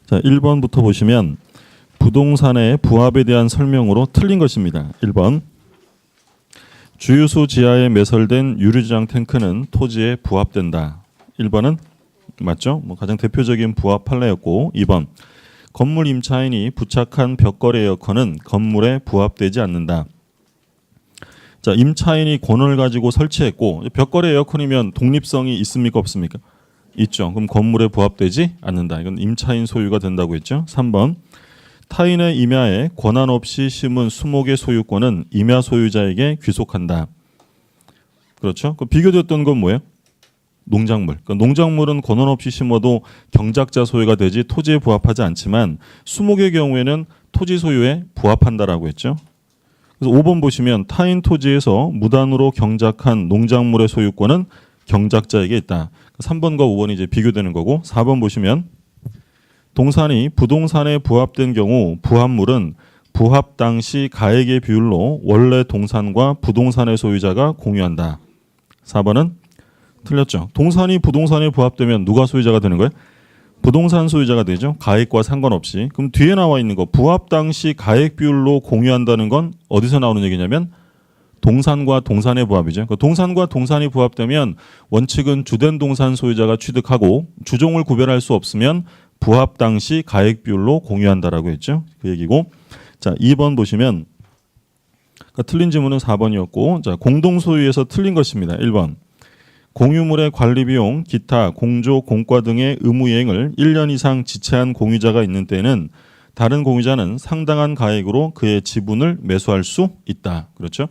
자, 1번부터 보시면 부동산의 부합에 대한 설명으로 틀린 것입니다. 1번. 주유소 지하에 매설된 유리저장 탱크는 토지에 부합된다. 1번은 맞죠? 가장 대표적인 부합 판례였고, 2번. 건물 임차인이 부착한 벽걸이 에어컨은 건물에 부합되지 않는다. 자, 임차인이 권한을 가지고 설치했고, 벽걸이 에어컨이면 독립성이 있습니까, 없습니까? 있죠. 그럼 건물에 부합되지 않는다. 이건 임차인 소유가 된다고 했죠. 3번. 타인의 임야에 권한 없이 심은 수목의 소유권은 임야 소유자에게 귀속한다. 그렇죠? 그 비교됐던 건 뭐예요? 농작물. 그러니까 농작물은 권한 없이 심어도 경작자 소유가 되지 토지에 부합하지 않지만 수목의 경우에는 토지 소유에 부합한다라고 했죠. 그래서 5번 보시면 타인 토지에서 무단으로 경작한 농작물의 소유권은 경작자에게 있다. 3번과 5번이 이제 비교되는 거고, 4번 보시면 동산이 부동산에 부합된 경우 부합물은 부합 당시 가액의 비율로 원래 동산과 부동산의 소유자가 공유한다. 4번은 틀렸죠. 동산이 부동산에 부합되면 누가 소유자가 되는 거예요? 부동산 소유자가 되죠. 가액과 상관없이. 그럼 뒤에 나와 있는 거 부합 당시 가액 비율로 공유한다는 건 어디서 나오는 얘기냐면 동산과 동산의 부합이죠. 그러니까 동산과 동산이 부합되면 원칙은 주된 동산 소유자가 취득하고 주종을 구별할 수 없으면 부합 당시 가액 비율로 공유한다라고 했죠. 그 얘기고. 자, 2번 보시면 그러니까 틀린 지문은 4번이었고, 자, 공동 소유에서 틀린 것입니다. 1번. 공유물의 관리 비용, 기타, 공조, 공과 등의 의무 이행을 1년 이상 지체한 공유자가 있는 때는 다른 공유자는 상당한 가액으로 그의 지분을 매수할 수 있다. 그렇죠?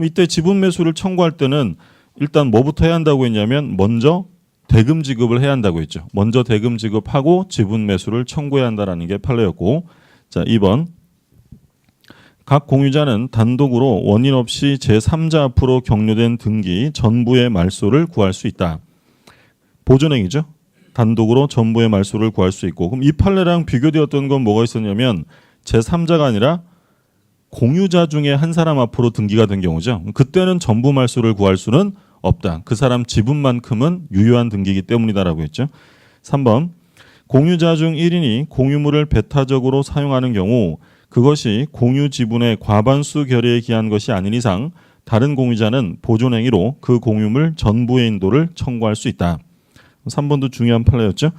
이때 지분 매수를 청구할 때는 일단 뭐부터 해야 한다고 했냐면 먼저 대금 지급을 해야 한다고 했죠. 먼저 대금 지급하고 지분 매수를 청구해야 한다는 게 판례였고, 자, 2번. 각 공유자는 단독으로 원인 없이 제3자 앞으로 격려된 등기 전부의 말소를 구할 수 있다. 보존행위죠. 단독으로 전부의 말소를 구할 수 있고, 그럼 이 판례랑 비교되었던 건 뭐가 있었냐면 제3자가 아니라 공유자 중에 한 사람 앞으로 등기가 된 경우죠. 그때는 전부 말소를 구할 수는 없다. 그 사람 지분만큼은 유효한 등기이기 때문이다라고 했죠. 3번. 공유자 중 1인이 공유물을 배타적으로 사용하는 경우 그것이 공유 지분의 과반수 결의에 기한 것이 아닌 이상 다른 공유자는 보존행위로 그 공유물 전부의 인도를 청구할 수 있다. 3번도 중요한 판례였죠.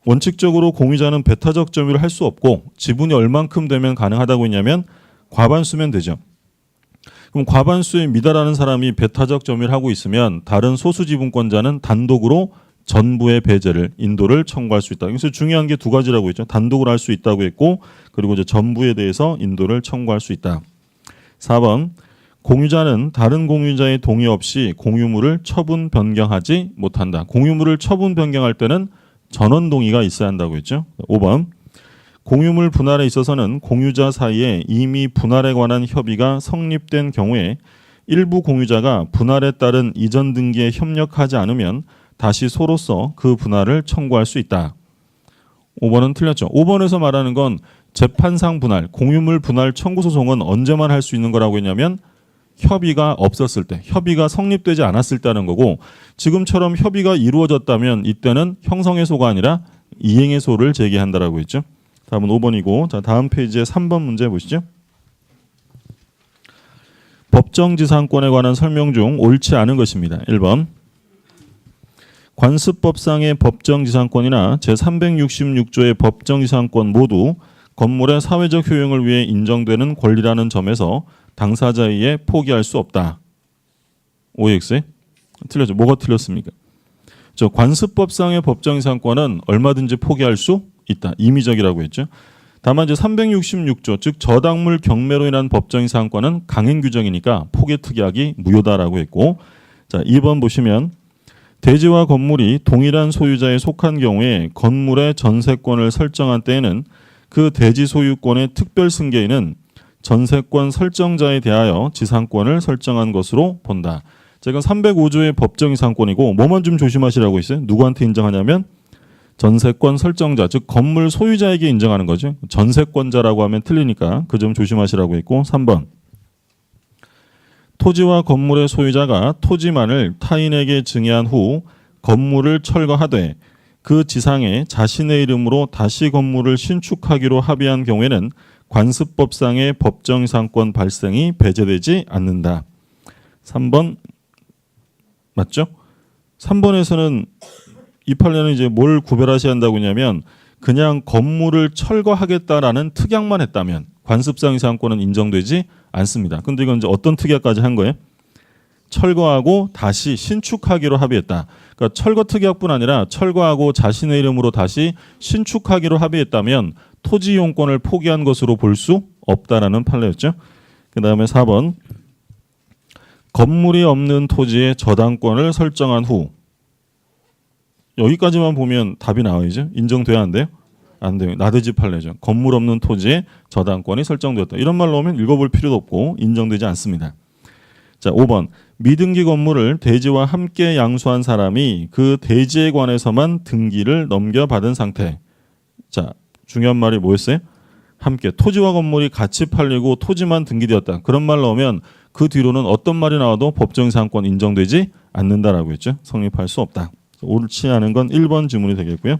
원칙적으로 공유자는 배타적 점유를 할 수 없고 지분이 얼만큼 되면 가능하다고 했냐면 과반수면 되죠. 그럼 과반수에 미달하는 사람이 배타적 점유를 하고 있으면 다른 소수 지분권자는 단독으로 전부의 배제를 인도를 청구할 수 있다. 그래서 중요한 게 두 가지라고 했죠. 단독으로 할 수 있다고 했고, 그리고 이제 전부에 대해서 인도를 청구할 수 있다. 4번. 공유자는 다른 공유자의 동의 없이 공유물을 처분 변경하지 못한다. 공유물을 처분 변경할 때는 전원 동의가 있어야 한다고 했죠. 5번. 공유물 분할에 있어서는 공유자 사이에 이미 분할에 관한 협의가 성립된 경우에 일부 공유자가 분할에 따른 이전 등기에 협력하지 않으면 다시 소로서 그 분할을 청구할 수 있다. 5번은 틀렸죠. 5번에서 말하는 건 재판상 분할, 공유물 분할 청구 소송은 언제만 할 수 있는 거라고 했냐면 협의가 없었을 때, 협의가 성립되지 않았을 때는 거고, 지금처럼 협의가 이루어졌다면 이때는 형성해소가 아니라 이행해소를 제기한다라고 했죠. 답은 5번이고, 자, 다음 페이지에 3번 문제 보시죠. 법정지상권에 관한 설명 중 옳지 않은 것입니다. 1번. 관습법상의 법정지상권이나 제366조의 법정지상권 모두 건물의 사회적 효용을 위해 인정되는 권리라는 점에서 당사자에 의해 포기할 수 없다. OX? 틀렸죠. 뭐가 틀렸습니까? 저 관습법상의 법정지상권은 얼마든지 포기할 수 있다. 임의적이라고 했죠. 다만 이제 366조, 즉 저당물 경매로 인한 법정지상권은 강행 규정이니까 포기 특약이 무효다라고 했고, 자, 2번 보시면 대지와 건물이 동일한 소유자에 속한 경우에 건물의 전세권을 설정한 때에는 그 대지 소유권의 특별 승계인은 전세권 설정자에 대하여 지상권을 설정한 것으로 본다. 제가 305조의 법정지상권이고 뭐만 좀 조심하시라고 있어요. 누구한테 인정하냐면 전세권 설정자, 즉 건물 소유자에게 인정하는 거죠. 전세권자라고 하면 틀리니까 그 점 조심하시라고 했고, 3번. 토지와 건물의 소유자가 토지만을 타인에게 증여한 후 건물을 철거하되 그 지상에 자신의 이름으로 다시 건물을 신축하기로 합의한 경우에는 관습법상의 법정이상권 발생이 배제되지 않는다. 3번 맞죠? 3번에서는 이 판례는 이제 뭘 구별하셔야 한다고 하냐면 그냥 건물을 철거하겠다라는 특약만 했다면 관습상 이상권은 인정되지 않습니다. 근데 이건 이제 어떤 특약까지 한 거예요? 철거하고 다시 신축하기로 합의했다. 그러니까 철거 특약뿐 아니라 철거하고 자신의 이름으로 다시 신축하기로 합의했다면 토지 이용권을 포기한 것으로 볼 수 없다라는 판례였죠. 그다음에 4번 건물이 없는 토지의 저당권을 설정한 후 여기까지만 보면 답이 나와야죠. 인정돼야 안 돼요? 안 돼요. 나드지 판례죠. 건물 없는 토지에 저당권이 설정되었다. 이런 말 나오면 읽어볼 필요도 없고 인정되지 않습니다. 자, 5번 미등기 건물을 대지와 함께 양수한 사람이 그 대지에 관해서만 등기를 넘겨받은 상태. 자, 중요한 말이 뭐였어요? 함께 토지와 건물이 같이 팔리고 토지만 등기되었다. 그런 말 나오면 그 뒤로는 어떤 말이 나와도 법정이상권 인정되지 않는다라고 했죠. 성립할 수 없다. 옳지 않은 건 1번 지문이 되겠고요.